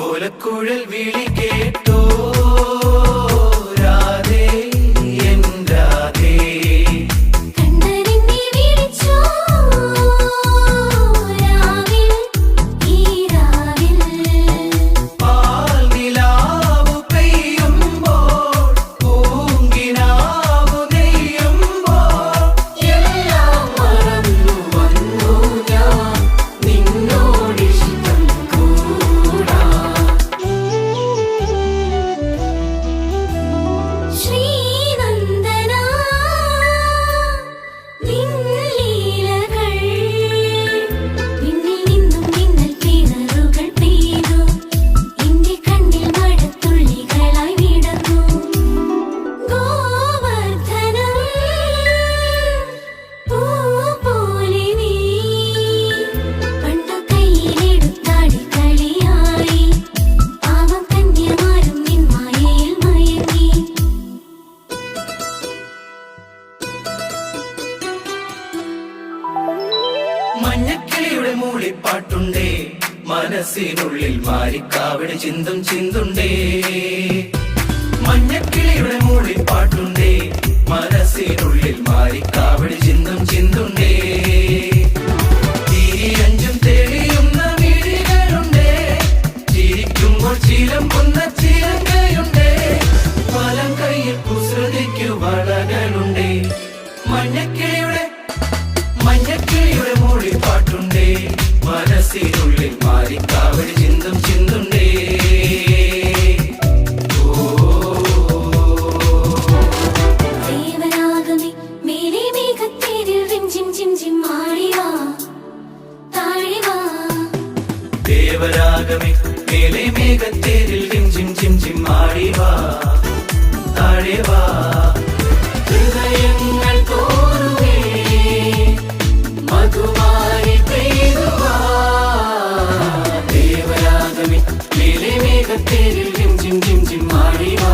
കോലക്കുഴൽ വിളി കേട്ടോ രാധേ എൻ രാധേ. മഞ്ഞക്കിളിയുടെ മൂളിപ്പാട്ടുണ്ടേ മനസ്സിനുള്ളിൽ മാരിക്കാവടി ചിന്തും ചിന്തുണ്ടേ. മഞ്ഞക്കിളിയുടെ മൂളിപ്പാട്ടുണ്ടേ മനസ്സിനുള്ളിൽ മാരിക്കാവടി ചിന്തും ചിന്തുണ്ടേ. തിരിയഞ്ചും തെളിയുന്ന മിഴികളുണ്ടേ ചിരിക്കുമ്പോൾ ചിലമ്പുന്ന ചിലങ്കയുണ്ടേ. വലം കയ്യിൽ കുസൃതിക്കു വളകളുണ്ടേ. മഞ്ഞക്കിളിയുടെ മൂളിപ്പാട്ടുണ്ടേ മനസ്സിനുള്ളിൽ മാരിക്കാവടി ചിന്തും ചിന്തുണ്ടേ. ദേവരാഗമേ മേലെ മേഘത്തേരിൽ റിംജിം ജിം ജിം ആടിവാ താഴിവാ. ദേവരാഗമേ മേലെ മേഘത്തേരിൽ റിംജിം ജിം ജിം ആടിവാ താഴിവാ. ഹൃദയങ്ങൾ കോരുവേ മധുവാരി പെയ്തുവാ. ദേവരാഗമേ മേലെ മേഘത്തേരിൽ ജിം ജിം ജിം ജിം ആടിവാ.